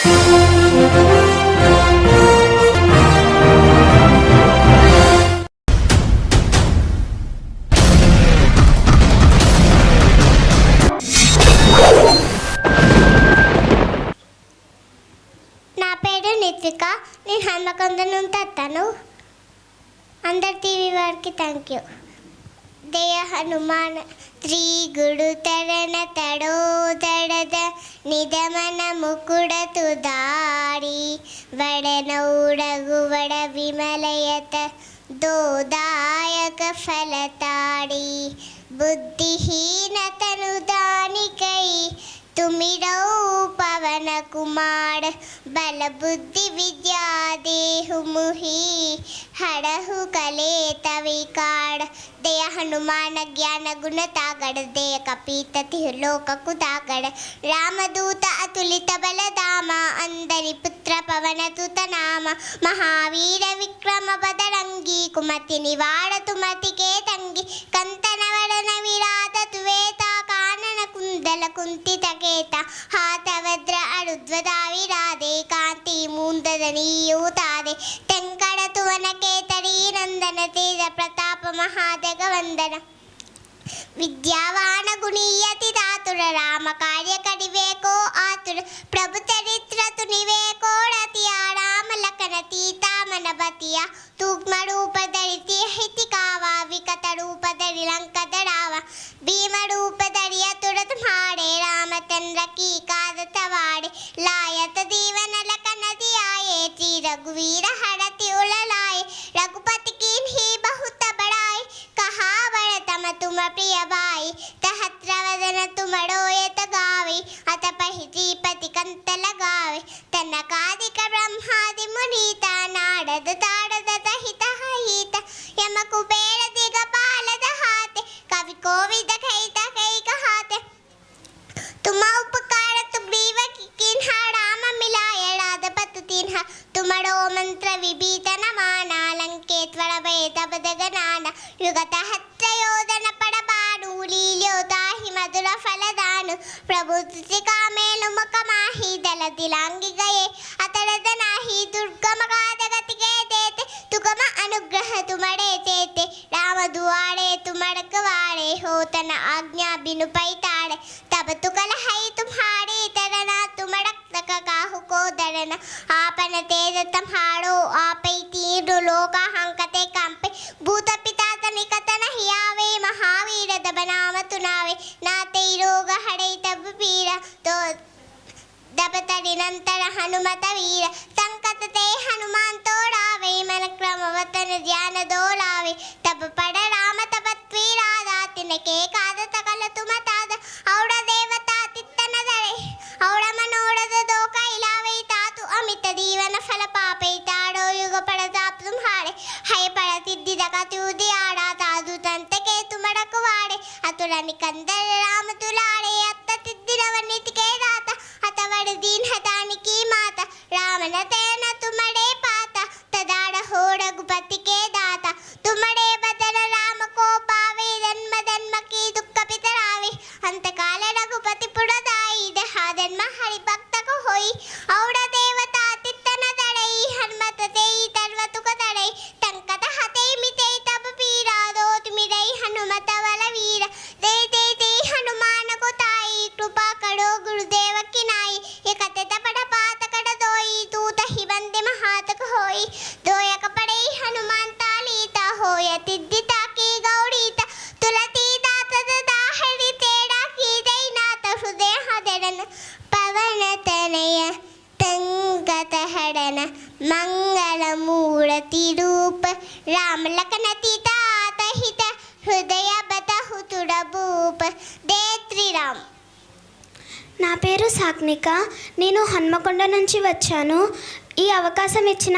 నా పేరు నిత్విక. నేను హన్మకొండ నుండి వస్తాను. అందరి టీవీ వారికి థ్యాంక్ యూ. జయ హనుమాన్ శ్రీ గుడు తరణ తడో దడద నిధమన ముకుడ తుదారి వడనౌడగు వడ విమలయత దోదాయక ఫలతాడి బుద్ధిహీనతను దానికై तुमिरौ पवन कुमार बल बुद्धि विद्या देहु मुहि हड़हु कलेत विकार दय हनुमान ज्ञान गुण तागड़ दय कपीत लोक कुतागड़ रामदूत अतुलित बल दाम अंदरि पुत्र पवन तुत नाम महावीर विक्रम बदरंगी कुमति निवार तुमति के तंगी कंतन वरन विराट तुवेता कानन कुंदल कुंतित केता हाथवद्र अरुद्वदाविराधे कांति मूंदनीयूतादे तेंकड़ तुवन केतरी नंदन तेज प्रताप महादग वंदन विद्यावान गुणीयति दातुर राम कार्य कडिवेको आतुर प्रभु चरित्र तुनिवेको रतिया राम लखन सीता मन बतिया सूक्ष्म रूप धरिति हिति कावा विकट रूप धरि लंक दड़ावा भीम रूप धरिया तुरत मारे रामचंद्र की कादत वाड़े लायत जीवन लखन दियाये श्री रघुवीर हरति उललाए रघुपति कीन ही बहुत बड़ाई कहा बड़ तम तुम प्रिय भाई सहस्र वदन तुमड़ो यत गावे अत पहि श्रीपति कंत लगावे तनकादिक ब्रह्मादि मुनीता नारद तारद सहित हित यम कुबेर दिगपालद हाते कवि कोविद खैत कई कहाते तुम उपकार सुग्रीव किन्हा राम मिलाय राधपत तिन्हा तुमड़ो मंत्र विभीषण माना लंकेश्वर भय तब जगनाना युगत हत्र योधन पड़बानु लील्योताहि मधुर फलदानु प्रभु तुसिका मेलु मुख माहि दल दिलांगी गए अतरद नाही दुर्गम कादगति के देते तुगम अनुग्रह तुमड़े चेते राम दुआरे तुमड़क वारे हो तन आज्ञा बिनु पैताड़े तब तुकल है तुम्हारे तरना तुमड़क तक काहु को दरना आपन तेज तुम्हारो आपै तीरु लोका हंकते कंपे भूत पिता तनिकत नहीं आवे महावीर दब नाम तुनावे नाते रोग हड़े तब पीरा तो दब तरि नंतर हनुमत वीर संकट ते हनुमान तोड़ावे मन क्रम वतन ध्यान दोलावे तब पड़ राम तब त्वीरादा तिनके काद तकल तुम ताद औड़ देवता तित्तन दरे औड़ मनोरथ दो कैलावे तातु अमित दीवन फल पापे ताड़ो युग पड़ताप तुम्हारे हय पड़ सिद्धि जगत उदियाड़ा तादु तंत के तुमड़क वाड़े अतुरनि कंदर राम तुलाड़े अत्त सिद्धि नवनीति के दाता अतवड़ दीन हतानि की माता रामन तेन तुमड़े पाता तदाड़ हो रघुपति के दाता तुमड़े बदन राम को पावे जन्म जन्म की दुख पितरावे अंत काल रघुपति पुरदाई दहा जन्म हरि भक्त को होई औड़ देवता तित्तन दड़ई हनुमत तेई तरवतु को दड़ई टंकत हते मिते तब पीरा दो मिरई हनुमत वल वीर दे दे दे हनुमान को ताई कृपा करो गुरुदेव की नाई ये कते तपड़ पात कड़ दोई तू तहि बंदे महातक होई दोयक पड़े हनुमान तालीता होय तिद्दिता की गौरीता तुलती दात दाहरि तेड़ा की दई नाथ हृदय हदरन पवन तनय तंगत हडन मंगल मूर्ति रूप राम लखन सीता हित हृदय बतहु तुड़बूप दे श्रीराम. నా పేరు సాగ్నిక. నేను హన్మకొండ నుంచి వచ్చాను. ఈ అవకాశం ఇచ్చిన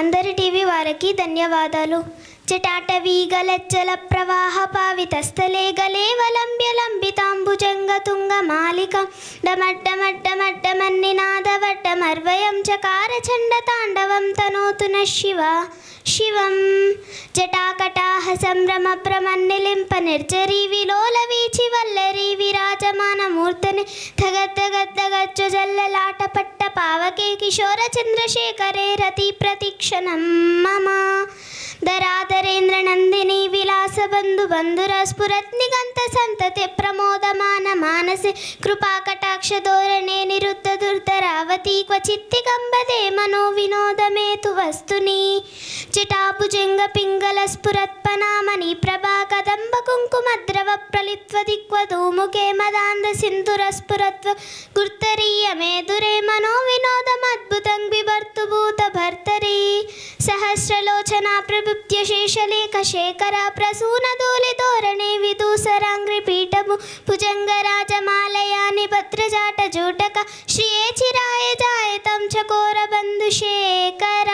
అందరి టీవీ వారికి ధన్యవాదాలు. జటాటవీ గలజ్జల ప్రవాహ పావితస్థలే గలేవలంబ్య లంబితాంబుజంగ తుంగ మాలిక డమడ్డమడ్డమడ్డమన్నినాదవడ్డమర్వయం చకార చండ తాండవం తనోతున శివ శివం జటాకటాహ సంభ్రమ ప్రమన్నిలింప నిర్జరీ విలోల వీచి వల్లరీ విరాజమాన మూర్తని ధగద్దగద్దగచ్చు జల్లలాట పట్ట పావకే కిశోర చంద్రశేఖరే రతి ప్రతిక్షణం మమ ధరాధరేంద్ర నందిని విలాస బంధు బంధుర స్ఫురత్ నిగంత సంతతి ప్రమోదమాన మానసే కృపా కటాక్ష ధోరణే నిరుద్ధ దుర్ధరావతి క్వచిత్తి కంబదే మనో వినోదమేతు వస్తుని జటాభుజంగ పింగళ స్ఫురత్పనామని ప్రభా కదంబ కుంకుమద్రవ ప్రలిత్వ దిక్వధూముఖే మదాంధ సింధుర స్ఫురత్వ గుర్తరీయ మేధురే మనో వినోదమద్భుతం బిభర్తు భూత భర్తరీ సహస్రలోచనా ప్రభుత్య శేషలేఖ శేఖర ప్రసూన ధూళి ధోరణే విదూసరాంగ్రి పీఠము భుజంగరాజమాలయాని భద్రజాట జూటక శ్రీయే చిరాయ జాయతం చకోర బంధు శేఖర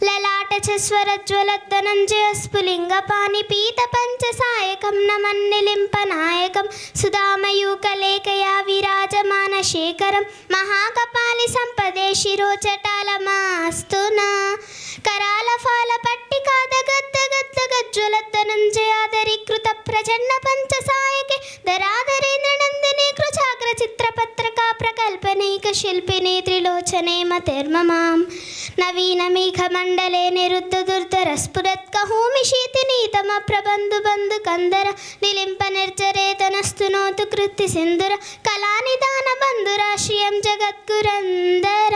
లలాట స్వరజ్వలద్ధనంజయ స్ఫులింగ పాని పీత పంచ సాయకం నమన్నిలింపనాయకం సుధామయూకలేకయా విరాజమాన శేఖరం మహాకపాలి సంపదే శిరోచటాలమాస్తునా కరాల ఫాల పట్టికాద గద్ద గద్ద గజ్వలద్ధనంజయాదరీకృత ప్రచన్న పంచ సాయకే ధరాధరేంద్ర నందిని కృచాగ్ర చిత్రపత్రకా ప్రకల్పనైక శిల్పిని త్రిలోచనే మతిర్మమాం నవీన మేఘ మండలే నిరుద్ధ దుర్ధర స్ఫురత్ కహూమి శీతినీతమ ప్రబంధు బంధు కందర నిలింప నిర్జరేతనస్తునోతు కృతి సింధుర కళానిదాన బంధురాశ్రియం జగద్గురందర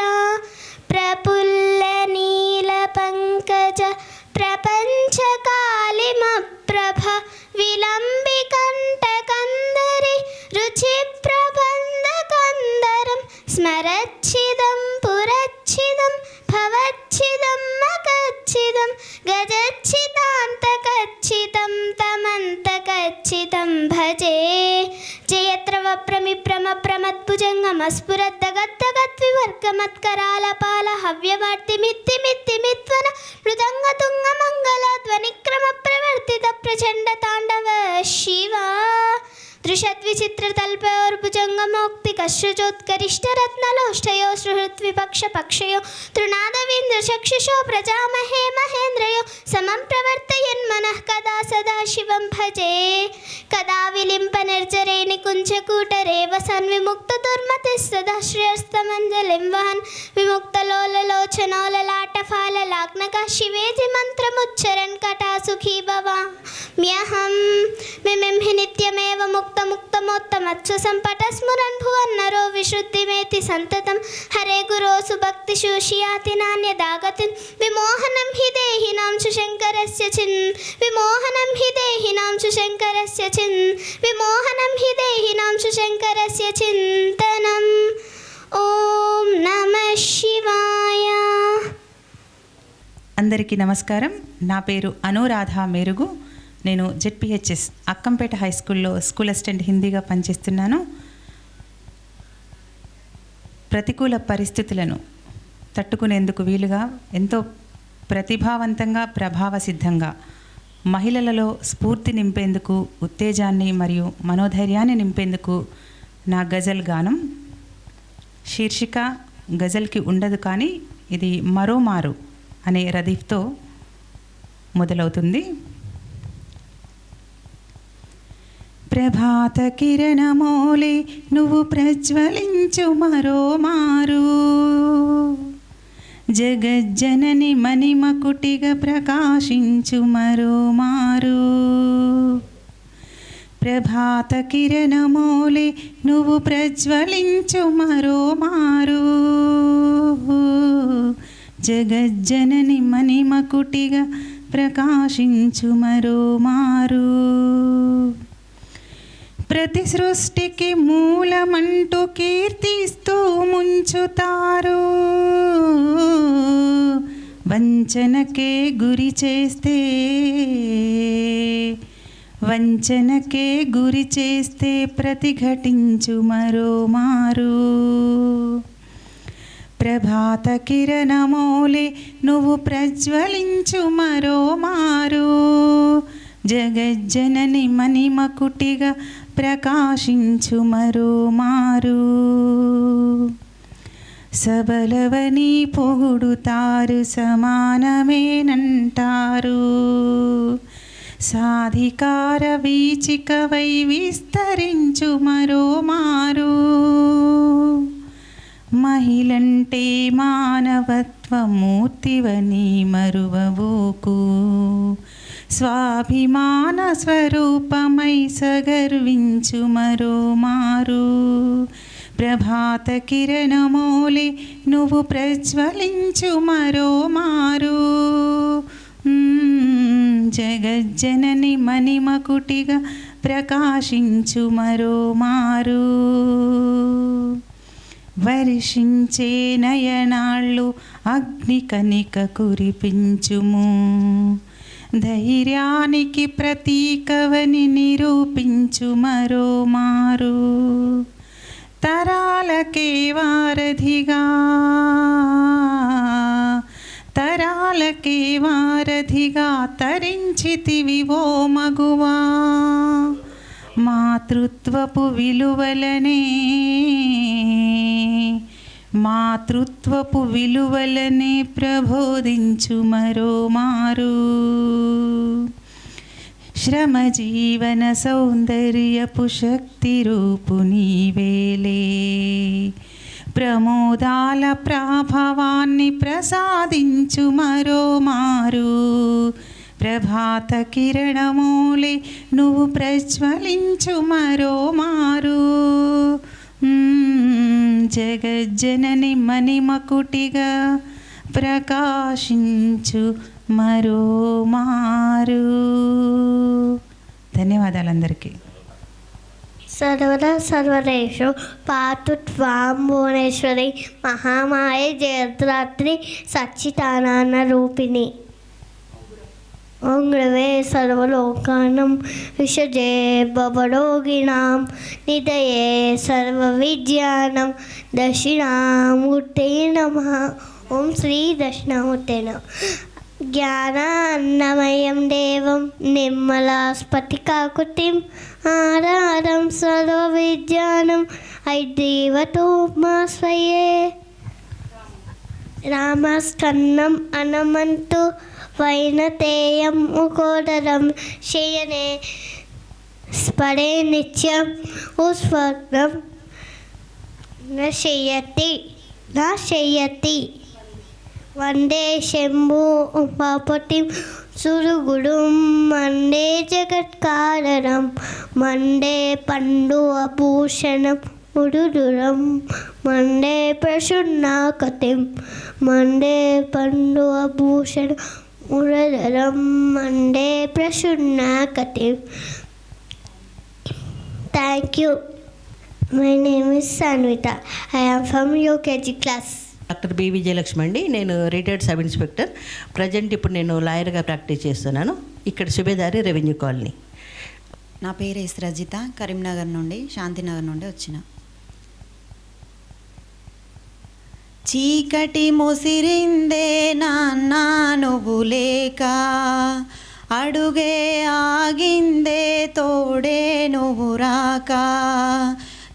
ప్రపుల్ల నీల పంకజ ప్రపంచ కాళిమ ప్రభ విలంబి కంఠ కందరి రుచి ప్రబంధ కందరం స్మరచ్చిదం పురచ్చిదం భవచ్చిదం మకచ్చిదం గజచ్చితాంతకచ్చితం తమంతకచ్చితం భజే జయత్ర వప్రమిప్రమ ప్రమద్భుజంగమస్ఫురద్దగద్దగద్వివర్గమత్కరాలపాల హవ్యవర్తిమిత్తిమిత్తిమిత్వన మృదంగ తుంగ మంగళ ధ్వనిక్రమ ప్రవర్తిత ప్రచండ తాండవ శివ దృశద్విచిత్రతల్పయోర్భుజంగమౌక్తి కశ్రుజోత్కరిష్టరత్నలోష్టయో సుహృద్విపక్ష పక్షయో తృణాదవీంద్ర చక్షుషో ప్రజామహే మహేంద్రయో సమం ప్రవర్తయన్మనః కదా సదా శివం భజే కదా విలింప నిర్జరే నికుంచకూటరే వసన్ విముక్త దుర్మతి సదా శ్రేయస్తమంజలిం వహన్ విముక్తలోలలోచనోలలాటఫాలలాగ్నక శివేతి మంత్రముచ్చరన్ కటా సుఖీ భవామ్యహం మిమింహి నిత్యమేవ ముక్తముక్తమోత్తమత్సు సంపట స్మరన్ భువన్నరో విశుద్ధిమేతి సంతతం హరే గురోసు భక్తి శోషియాతి నాన్యదాగతిన్ విమోహనం హి దేహినాం శంకరస్య చిన్ విమోహనం హి దేహినాం శంకరస్య చిన్ విమోహనం హి దేహినాం శంకరస్య చింతనం ఓం నమః శివాయ. అందరికీ నమస్కారం. నా పేరు అనురాధ మెరుగు. నేను జెడ్పిహెచ్ఎస్ అక్కంపేట హై స్కూల్లో స్కూల్ అసిస్టెంట్ హిందీగా పనిచేస్తున్నాను. ప్రతికూల పరిస్థితులను తట్టుకునేందుకు వీలుగా ఎంతో ప్రతిభావంతంగా ప్రభావసిద్ధంగా మహిళలలో స్ఫూర్తి నింపేందుకు, ఉత్తేజాన్ని మరియు మనోధైర్యాన్ని నింపేందుకు నా గజల్ గానం. శీర్షిక గజల్కి ఉండదు కానీ ఇది మరోమారు అనే రదీఫ్తో మొదలవుతుంది. ప్రభాత కిరణమోలే నువ్వు ప్రజ్వలించు మరోమారు, జగజ్జనని మణిమకుటిగా ప్రకాశించు మరోమారు. ప్రభాత కిరణమోలే నువ్వు ప్రజ్వలించు మరోమారు, జగజ్జనని మణిమకుటిగా ప్రకాశించు మరోమారు. ప్రతి సృష్టికి మూలమంటూ కీర్తిస్తూ ముంచుతారు, వంచనకే గురి చేస్తే వంచనకే గురి చేస్తే ప్రతిఘటించు మరోమారు. ప్రభాత కిరణమోలే నువ్వు ప్రజ్వలించు మరోమారు, జగజ్జనని మణిమకుటిగా ప్రకాశించు మరోమారు. సబలవని పొగుడుతారు, సమానమేనంటారు, సాధికార వీచికవై విస్తరించు మరోమారు. మహిళంటే మానవత్వమూర్తివని మరువబోకు. స్వాభిమాన స్వరూపమై సగర్వించు మరో మారు. ప్రభాత కిరణమోలే నువ్వు ప్రజ్వలించు మరో మారు. జగజ్జనని మణిమకుటిగా ప్రకాశించు మరో మారు. వర్షించే నయనాళ్ళు అగ్ని కనిక కురిపించుము. ధైర్యానికి ప్రతీకవని నిరూపించు మరో మారు. తరాలకే వారధిగా తరించితివి ఓ మగువా. మాతృత్వపు విలువలనే ప్రబోధించు మరో మారు. శ్రమ జీవన సౌందర్యపు శక్తి రూపు నీవేలే. ప్రమోదాల ప్రాభవాన్ని ప్రసాదించు మరో మారు. ప్రభాత కిరణమూలే నువ్వు ప్రజ్వలించు మరో మారు. జగజ్జనని మణిమకుటిగా ప్రకాశించు మరో మారు. ధన్యవాదాలందరికీ. సర్వేషు పాతు త్వాం భువనేశ్వరి మహామాయ జయద్రాత్రి సచ్చిదానంద రూపిణి. ఓం గ్రవే సర్వలోకానం విషజే భవరోగిణాం నిధయే సర్వవిద్యానం దక్షిణామూర్తే నమః. ఓం శ్రీ దక్షిణామూర్తే నమః. జ్ఞానాన్నమయం దేవం నిర్మలాస్ఫటికాకృతిం ఆధారం సర్వవిద్యానం ఐదేవతోమాశ్రయే. రామస్కన్నం అనమంతు వైనతేయం ముకోదరం శయనే స్ఫడే నిత్యం ఉస్వర్ణం నశయతి. వందే శంభు ఉమాపతిం సురుగుడుం మండే జగత్కారణం మండే పండు అభూషణం ఉడుదురం మండే ప్రసన్నాకతిం మండే పండు అభూషణం ఉడదరం మండే ప్రసన్నాకతిం. Thank you. My name is Sanvitha. I am from UKG class. Doctor B Vijayalakshmi అండి. నేను రిటైర్డ్ సబ్ ఇన్స్పెక్టర్. ప్రజెంట్ ఇప్పుడు నేను లాయర్గా ప్రాక్టీస్ చేస్తున్నాను. ఇక్కడ సుబేదారి రెవెన్యూ కాలనీ. నా పేరు ఎస్ రజిత. కరీంనగర్ నుండి, శాంతినగర్ నుండి వచ్చిన. చీకటి ముసిరిందే నాన్న నువ్వు లేక, అడుగే ఆగిందే తోడే నువ్వు రాక,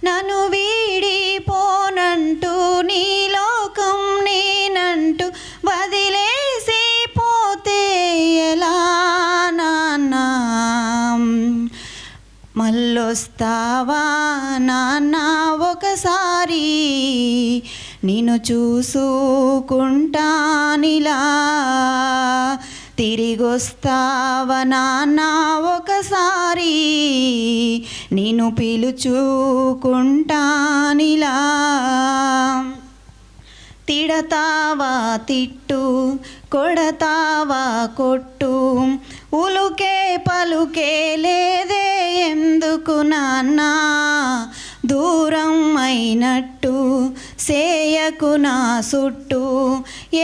నన్ను వీడిపోనంటూ నీ లోకం నేనంటూ వదిలేసి పోతే ఎలా నాన్న. మళ్ళొస్తావా నాన్న ఒకసారి, నిన్ను చూసుకుంటానిలా. తిరిగొస్తావా నాన్న ఒకసారి, నిన్ను పిలుచుకుంటానిలా. తిడతావా తిట్టు, కొడతావా కొట్టు, ఉలుకే పలుకే లేదే ఎందుకు నాన్న. దూరం అయినట్టు సేయకు నా సుట్టు,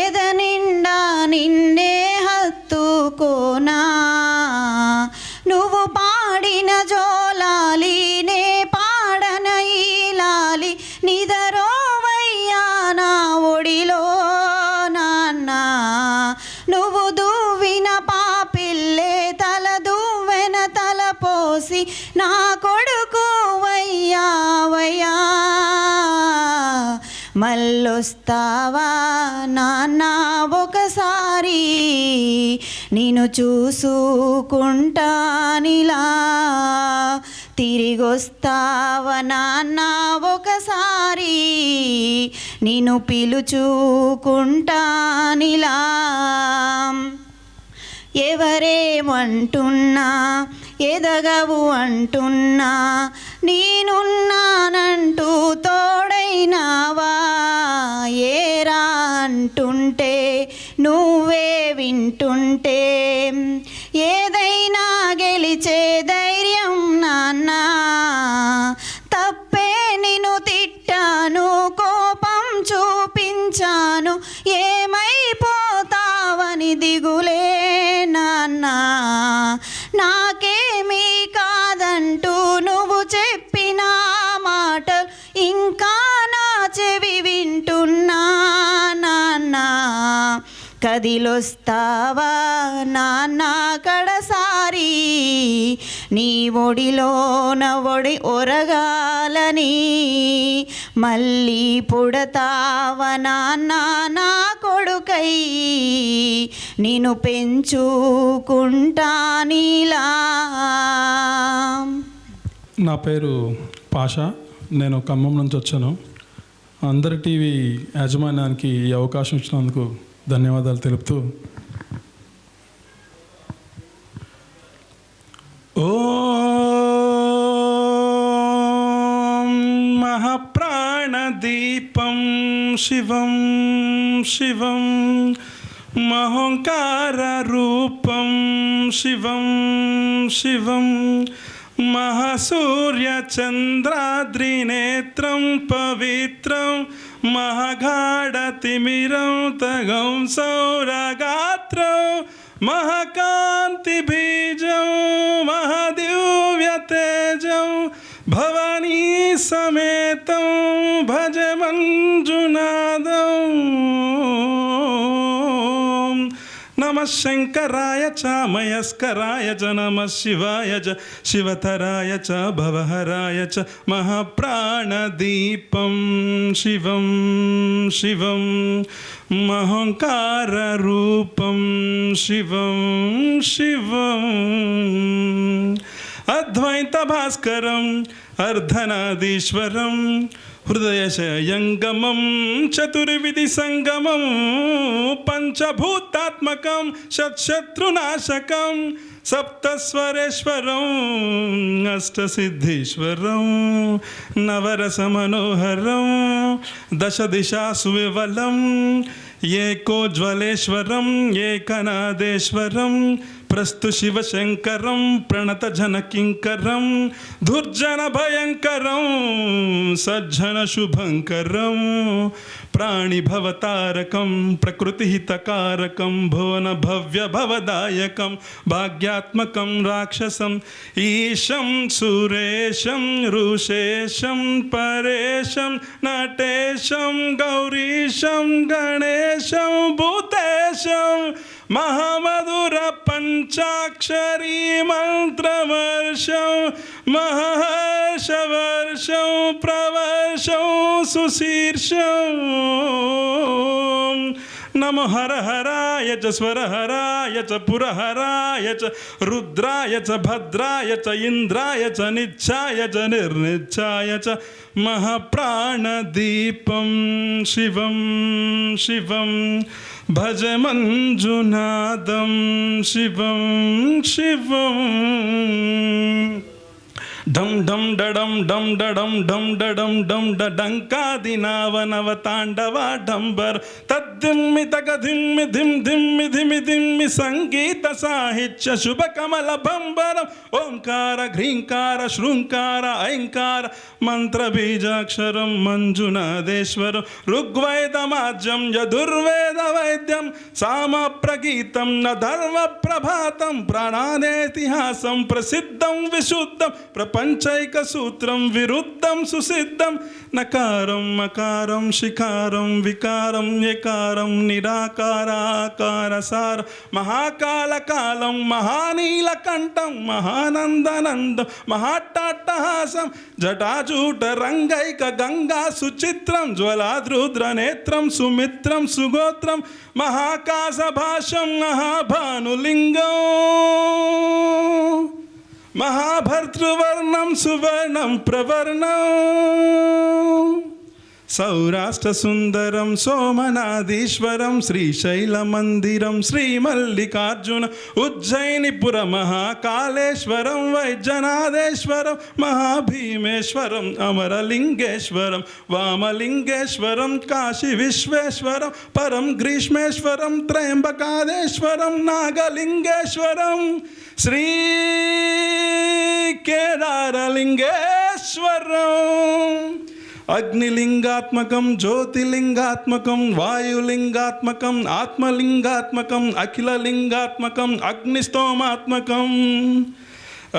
ఎద నిండా నిన్నే హత్తుకోనా. నువ్వు పాడిన జోలాలి నే పాడన ఈ లాలి, నిదరోవయ్యా నా ఒడిలో నాన్న. నువ్వు దువ్విన పాపిల్లే తల దువ్వెన తల పోసి నా కొడుకు వయ్యావయ్యా. మళ్ళొస్తావా నాన్న ఒకసారి, నిన్ను చూసుకుంటానిలా. తిరిగొస్తావా నాన్న ఒకసారి, నిన్ను పిలుచుకుంటానిలా. ఎవరేమంటున్నా ఎదగవు అంటున్నా నేనున్నానంటూ తోడైనావా. ఏరా అంటుంటే నువ్వే వింటుంటే ఏదైనా గెలిచే ధైర్యం నాన్న. తప్పే నిన్ను తిట్టాను, కోపం చూపించాను, ఏమైపోతావని దిగులే నాన్న. నాకేమీ కాదంటూ నువ్వు చెప్పిన మాటలు ఇంకా నా చెవి వింటున్నా నాన్న. కదిలొస్తావా నాన్న కడసారి, నీ ఒడిలోన ఒరగాలని. మళ్ళీ పుడతావా నాన్న నా కొడుకై, నిన్ను పెంచుకుంటానిలా. నా పేరు పాషా, నేను ఖమ్మం నుంచి వచ్చాను. అందరి టీవీ యాజమాన్యానికి ఈ అవకాశం ఇచ్చినందుకు ధన్యవాదాలు తెలుపుతూ, ఓం మహాప్రాణదీపం శివం శివం మహోంకారరూపం శివం శివం మహాసూర్యచంద్రాద్రినేత్రం పవిత్రం మహాగాఢతిమిరం తగం సౌరగాత్రం మహాకాంతిబీజం మహాదివ్యతేజం భవానీ సమేతం భజ మంజునాదం. నమః శంకరాయ చ మయస్కరాయ చ నమః శివాయ చ శివతరాయ చ భవహరాయ చ మహాప్రాణదీపం శివం శివం మహోంకారరూపం శివం శివం అద్వైత భాస్కరం అర్ధనాదీశ్వరం హృదయశయంగమం చతుర్విధి సంగమం పంచభూతాత్మకం షట్శత్రునాశకం సప్తస్వరేశ్వరం అష్టసిద్ధీశ్వరం నవరసమనోహరం దశ దిశాసు వివలం ఏకోజ్వలేశ్వరం ఏకనాదేశ్వరం ప్రస్తు శివశంకరం ప్రణత జనకింకరం దుర్జన భయంకరం సజ్జన శుభంకరం ప్రాణిభవతారకం ప్రకృతిహితకారకం భువన భవ్య భవదాయకం భాగ్యాత్మకం రాక్షసం ఈశం సురేశం ఋషేశం పరేశం నటేశం గౌరీశం గణేశం భూతేశం మహామధుర పంచాక్షరీ మంత్రవర్షం మహర్షవర్షం ప్రవర్షం సుశీర్షం నమో హరహరాయ చ స్వరహరాయ చ పురహరాయ చ రుద్రాయ చ భద్రాయ చ ఇంద్రాయ చ నిత్యాయ చ నిర్నిత్యాయ చ మహాప్రాణదీపం శివం శివం భజ మంజునాదం శివం శివం ఢం ఢం డడం ఢం డడం ఢం డడం ఢం డంకాదినావనవతాండవ ఢంబర్ తద్దిమ్మి తగదిమ్మి ధిమ్ ధిమ్మి ధిమి ధిమ్మి సంగీత సాహిత్య శుభకమల భంబరం ఓంకార హ్రీంకార శృంకార ఐంకార మంత్ర బీజాక్షరం మంజునాదేశ్వరం ఋగ్వేదమాజ్యం యదుర్వేద వైద్యం సామ ప్రగీతం న ధర్మ ప్రభాతం ప్రాణానేతిహాసం ప్రసిద్ధం విశుద్ధం ప్రపంచైక సూత్రం విరుద్ధం సుసిద్ధం నకారం మకారం శికారం వికారం యకారం నిరాకారాకార సార మహాకాలకాలం మహానీలకంఠం మహానందనందం మహాట్టాట్టహాసం జటాజూట రంగైక గంగా సుచిత్రం జ్వలాద్రుద్ర నేత్రం సుమిత్రం సుగోత్రం మహాకాశభాషం మహాభానులింగం మహాభర్తృవర్ణం సువర్ణం ప్రవర్ణం సౌరాష్ట్ర సుందరం సోమనాథీశ్వరం శ్రీశైలమందిరం శ్రీమల్లికార్జున ఉజ్జయినిపుర మహాకాళేశ్వరం వైద్యనాథేశ్వరం మహాభీమేశ్వరం అమరలింగేశ్వరం వామలింగేశ్వరం కాశీ విశ్వేశ్వరం పరం గ్రీష్మేశ్వరం త్రయంబకాదేశ్వరం నాగలింగేశ్వరం శ్రీ కేదారలింగేశ్వరం అగ్నిలింగాత్మకం జ్యోతిలింగాత్మకం వాయులింగాత్మకం ఆత్మలింగాత్మకం అఖిలలింగాత్మకం అగ్నిస్తోమాత్మకం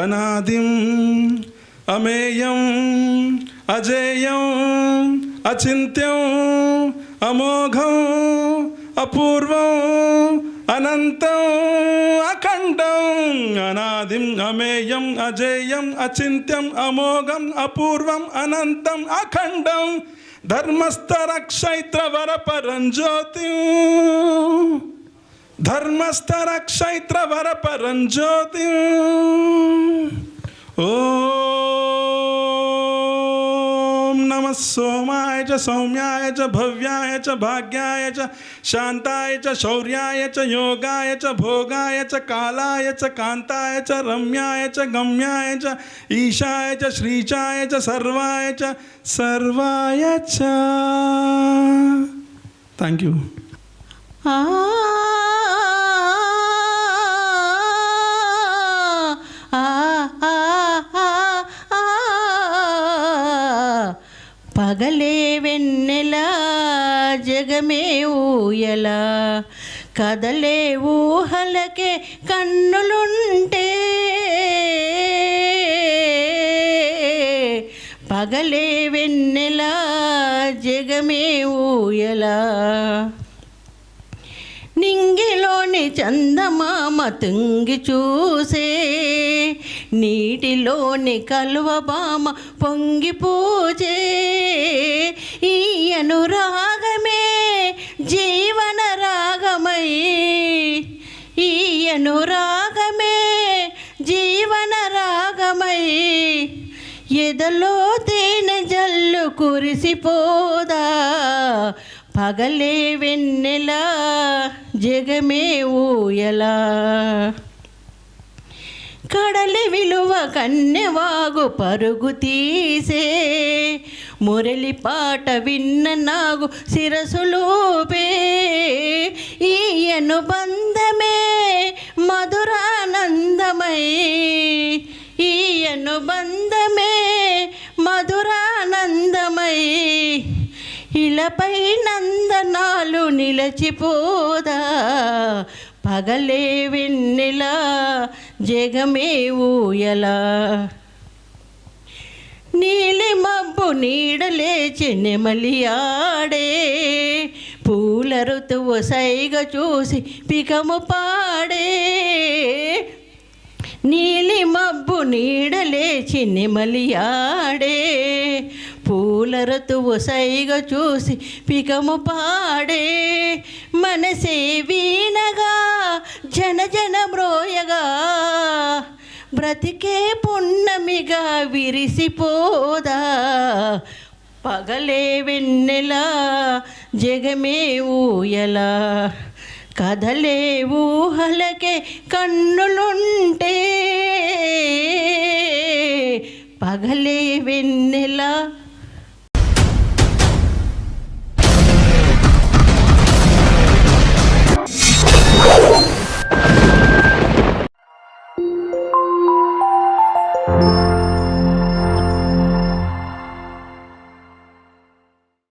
అనాదిం అమేయం అజేయం అచింత్యం అమోఘం అపూర్వం అనంతం అఖండం అనాదిం అమేయం అజేయం అచింత్యం అమోఘం అపూర్వం అనంతం అఖండం ధర్మస్థరక్షైత్రవరపరం జ్యోతిం ధర్మస్థరక్షైత్రవరపరం జ్యోతిం ఓం నమః సోమాయ చ సౌమ్యాయ చ భవ్యాయ చ భాగ్యాయ చ శాంతాయ చ శౌర్యాయ చ యోగాయ చ భోగాయ చ కాలాయ చ కాంతాయ చ రమ్యాయ చ గమ్యాయ చ ఈశాయ చ శ్రీచాయ చ సర్వాయ చ థ్యాంక్ యూ. ఆ పగలే వెన్నెలా జగమే ఊయలా కదలే ఊహలకే కన్నులుంటే పగలే వెన్నెలా జగమే ఊయలా నింగిలోని చందమామ తుంగి చూసే నీటిలోని కలువబామ పొంగి పూజే ఈ అనురాగమే జీవన రాగమై ఈ అనురాగమే జీవన రాగమై ఎదలో తేనె జల్లు కురిసిపోదా పగలే వెన్నెలా జగమే ఊయలా కడలి విలువ కన్నెవాగు పరుగు తీసే మురళి పాట విన్న నాగు శిరసులోపే ఈ అనుబంధమే మధురానందమై ఈ అనుబంధమే మధురానందమై ఇలపై నందనాలు నిలచిపోదా పగలే వెన్నెలా జగమే ఊయలా నీలి మబ్బు నీడలేచి నెమలియాడే పూల ఋతువు సైగ చూసి పికము పాడే నీలి మబ్బు నీడలేచి నెమలియాడే పూల ఋతువు సైగ చూసి పికము పాడే మనసే వీణగా జన జన మ్రోయగా బ్రతికే పున్నమిగా విరిసిపోదా పగలే వెన్నెలా జగమే ఊయలా కదలే ఊహలకే కన్నులుంటే పగలే వెన్నెలా